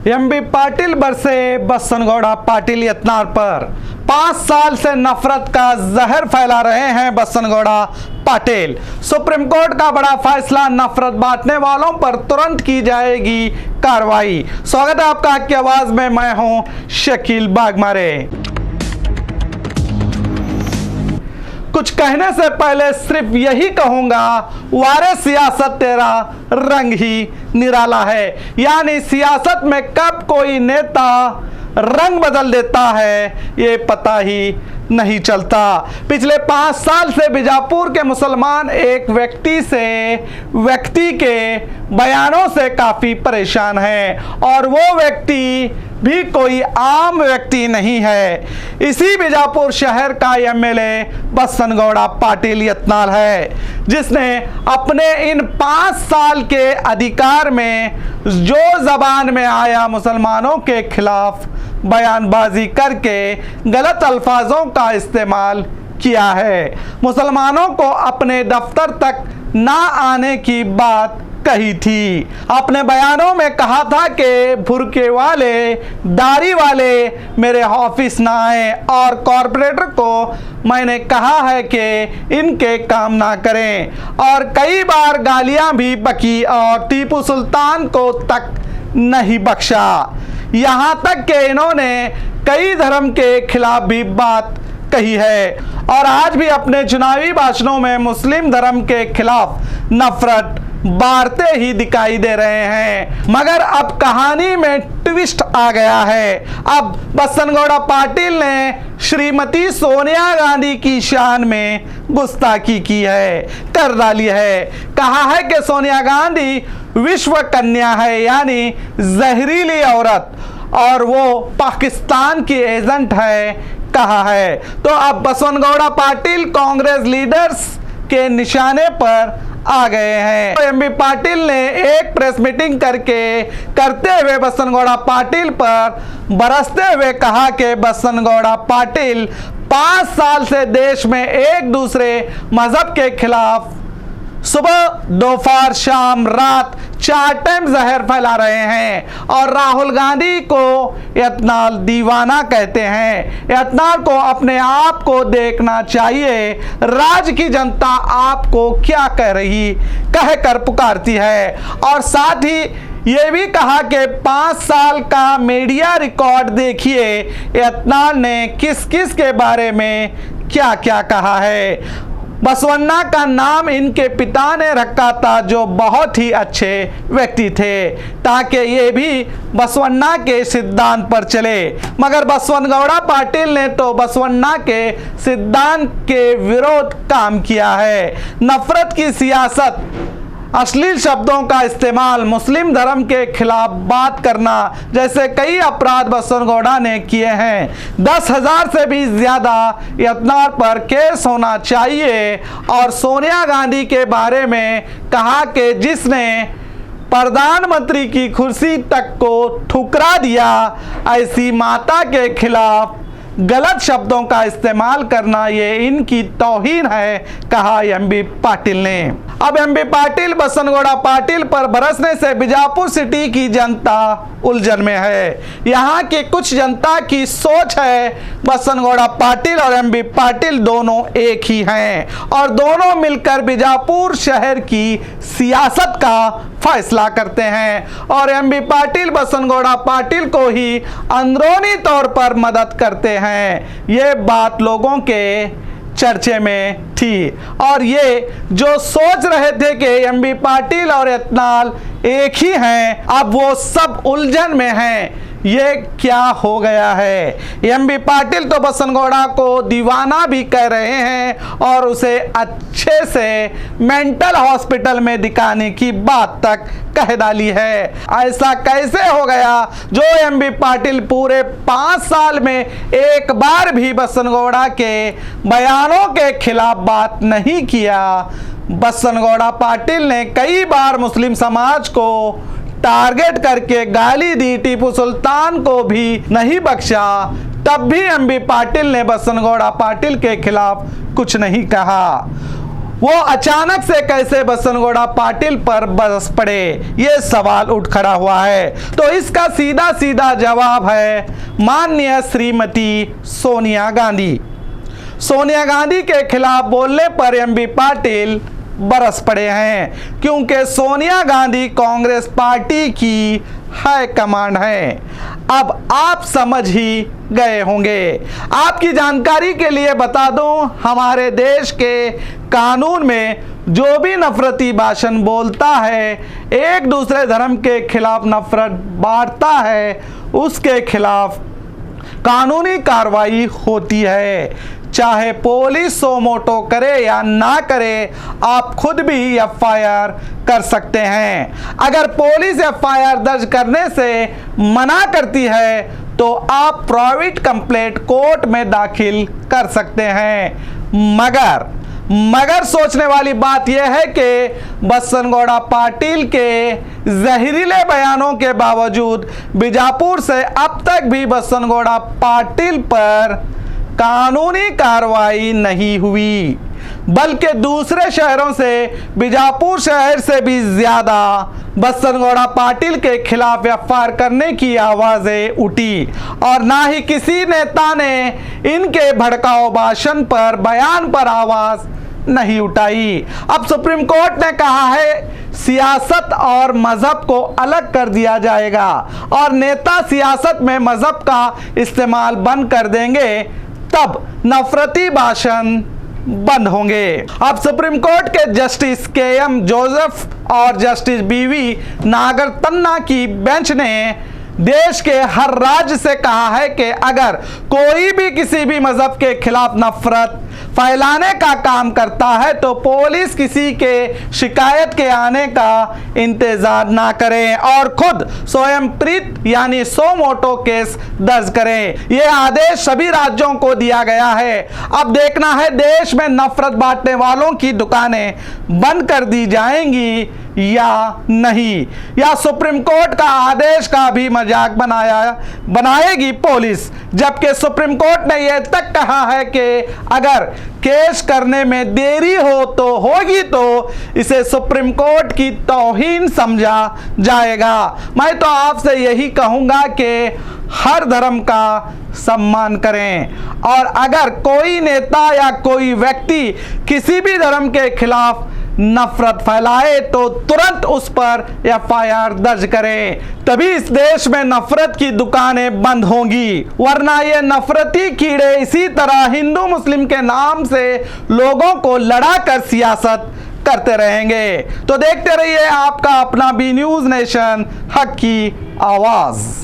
MB Patil बरसे बसनगौड़ा पाटिल यत्नार पर 5 साल से नफरत का जहर फैला रहे हैं बसनगौड़ा पाटिल। सुप्रीम कोर्ट का बड़ा फैसला, नफरत बांटने वालों पर तुरंत की जाएगी कार्रवाई। स्वागत है आपका हक की आवाज में, मैं हूं शकील बागमारे। कुछ कहने से पहले सिर्फ यही कहूंगा, वारे सियासत तेरा रंग ही निराला है। यानी सियासत में कब कोई नेता रंग बदल देता है ये पता ही नहीं चलता। पिछले 5 साल से बीजापुर के मुसलमान एक व्यक्ति के बयानों से काफी परेशान हैं और वो व्यक्ति भी कोई आम व्यक्ति नहीं है। इसी बीजापुर शहर का एमएलए बसनगौड़ा पाटिल यत्नाल है, जिसने अपने इन 5 साल के अधिकार में जो जबान में आया मुसलमानों के खिलाफ बयानबाजी करके गलत अल्फाजों का इस्तेमाल किया है। मुसलमानों को अपने दफ्तर तक ना आने की बात कही थी। अपने बयानों में कहा था कि भुर्के वाले, दाढ़ी वाले मेरे ऑफिस ना आए और कॉरपोरेटर को मैंने कहा है कि इनके काम ना करें, और कई बार गालियां भी बकी और टीपू सुल्तान को तक नहीं बख्शा। यहाँ तक कि इन्होंने कई धर्म के खिलाफ भी बात कही है और आज भी अपने चुनावी भाषणों में मुस्लिम धर्म के खिलाफ नफरत बांटते ही दिखाई दे रहे हैं। मगर अब कहानी में ट्विस्ट आ गया है। अब बसनगौड़ा पाटिल ने श्रीमती सोनिया गांधी की शान में गुस्ताखी की है, कर डाली है। कहा है कि सोनिया गांधी विश्व कन्या है, यानी जहरीली औरत, और वो पाकिस्तान की एजेंट है कहा है। तो अब बसनगौड़ा पाटिल कांग्रेस लीडर्स के निशाने पर आ गए हैं। तो एमबी पाटिल ने एक प्रेस मीटिंग करते हुए बसनगौड़ा पाटिल पर बरसते हुए कहा कि बसनगौड़ा पाटिल 5 साल से देश में एक दूसरे मजहब के खिलाफ सुबह, दोपहर, शाम, रात 4 टाइम जहर फैला रहे हैं और राहुल गांधी को यत्नाल दीवाना कहते हैं। यत्नाल को अपने आप को देखना चाहिए, राज्य की जनता आपको क्या कहकर पुकारती है। और साथ ही ये भी कहा कि 5 साल का मीडिया रिकॉर्ड देखिए, यत्नाल ने किस किस के बारे में क्या क्या कहा है। बसवन्ना का नाम इनके पिता ने रखा था, जो बहुत ही अच्छे व्यक्ति थे, ताकि ये भी बसवन्ना के सिद्धांत पर चले। मगर बसवनगौड़ा पाटिल ने तो बसवन्ना के सिद्धांत के विरोध काम किया है। नफरत की सियासत, अश्लील शब्दों का इस्तेमाल, मुस्लिम धर्म के खिलाफ बात करना जैसे कई अपराध बसनगौड़ा ने किए हैं। 10,000 से भी ज्यादा यत्नाल पर केस होना चाहिए। और सोनिया गांधी के बारे में कहा कि जिसने प्रधानमंत्री की कुर्सी तक को ठुकरा दिया, ऐसी माता के खिलाफ गलत शब्दों का इस्तेमाल करना ये इनकी तौहीन है, कहा एमबी पाटिल ने। अब एमबी पाटिल बसनगौड़ा पाटिल पर बरसने से बीजापुर सिटी की जनता उलझन में है। यहाँ की कुछ जनता की सोच है बसनगौड़ा पाटिल और एमबी पाटिल दोनों एक ही हैं और दोनों मिलकर बीजापुर शहर की सियासत का फैसला करते हैं और एमबी पाटिल बसनगौड़ा पाटिल को ही अंदरूनी तौर पर मदद करते हैं। ये बात लोगों के चर्चे में थी और ये जो सोच रहे थे कि एमबी पाटिल और यत्नाल एक ही हैं, अब वो सब उलझन में हैं। ये क्या हो गया है? एमबी पाटिल तो बसनगौड़ा को दीवाना भी कह रहे हैं और उसे अच्छे से मेंटल हॉस्पिटल में दिखाने की बात तक कह डाली है। ऐसा कैसे हो गया जो एमबी पाटिल पूरे 5 साल में एक बार भी बसनगौड़ा के बयानों के खिलाफ बात नहीं किया। बसनगौड़ा पाटिल ने कई बार मुस्लिम समाज को टारगेट करके गाली दी, टीपू सुल्तान को भी नहीं बख्शा, तब भी एमबी पाटिल ने बसनगौड़ा पाटिल के खिलाफ कुछ नहीं कहा। वो अचानक से कैसे बसनगौड़ा पाटिल पर बरस पड़े, ये सवाल उठ खड़ा हुआ है। तो इसका सीधा सीधा जवाब है माननीय श्रीमती सोनिया गांधी। सोनिया गांधी के खिलाफ बोलने पर एमबी पाटिल बरस पड़े हैं, क्योंकि सोनिया गांधी कांग्रेस पार्टी की हाई कमांड है। अब आप समझ ही गए होंगे। आपकी जानकारी के लिए बता दूं, हमारे देश के कानून में जो भी नफरती भाषण बोलता है, एक दूसरे धर्म के खिलाफ नफरत बांटता है, उसके खिलाफ कानूनी कार्रवाई होती है। चाहे पुलिस सो मोटो करे या ना करे, आप खुद भी एफआईआर कर सकते हैं। अगर पुलिस एफआईआर दर्ज करने से मना करती है तो आप प्राइवेट कंप्लेंट कोर्ट में दाखिल कर सकते हैं। मगर सोचने वाली बात यह है कि बसनगौड़ा पाटिल के जहरीले बयानों के बावजूद बीजापुर से अब तक भी बसनगौड़ा पाटिल पर कानूनी कार्रवाई नहीं हुई, बल्कि दूसरे शहरों से बीजापुर शहर से भी ज्यादा बसनगौड़ा पाटिल के खिलाफ एफआईआर करने की आवाजें उठी और ना ही किसी नेता ने इनके भड़काऊ भाषण पर, बयान पर आवाज नहीं उठाई। अब सुप्रीम कोर्ट ने कहा है सियासत और मजहब को अलग कर दिया जाएगा और नेता सियासत में मजहब का इस्तेमाल बंद कर देंगे, तब नफरती भाषण बंद होंगे। अब सुप्रीम कोर्ट के जस्टिस केएम जोसेफ और जस्टिस बीवी नागरतन्ना की बेंच ने देश के हर राज्य से कहा है कि अगर कोई भी किसी भी मजहब के खिलाफ नफरत फैलाने का काम करता है तो पुलिस किसी के शिकायत के आने का इंतजार ना करें और खुद स्वयं प्रीत यानी सो मोटो केस दर्ज करें। यह आदेश सभी राज्यों को दिया गया है। अब देखना है देश में नफरत बांटने वालों की दुकानें बंद कर दी जाएंगी या नहीं, या सुप्रीम कोर्ट का आदेश का भी मजाक बनाएगी पुलिस। जबकि सुप्रीम कोर्ट ने यह तक कहा है कि अगर केस करने में देरी हो तो होगी तो इसे सुप्रीम कोर्ट की तौहीन समझा जाएगा। मैं तो आपसे यही कहूंगा कि हर धर्म का सम्मान करें और अगर कोई नेता या कोई व्यक्ति किसी भी धर्म के खिलाफ नफरत फैलाए तो तुरंत उस पर एफआईआर दर्ज करें, तभी इस देश में नफरत की दुकानें बंद होंगी। वरना ये नफरती कीड़े इसी तरह हिंदू मुस्लिम के नाम से लोगों को लड़ाकर सियासत करते रहेंगे। तो देखते रहिए आपका अपना बी न्यूज़ नेशन, हक की आवाज़।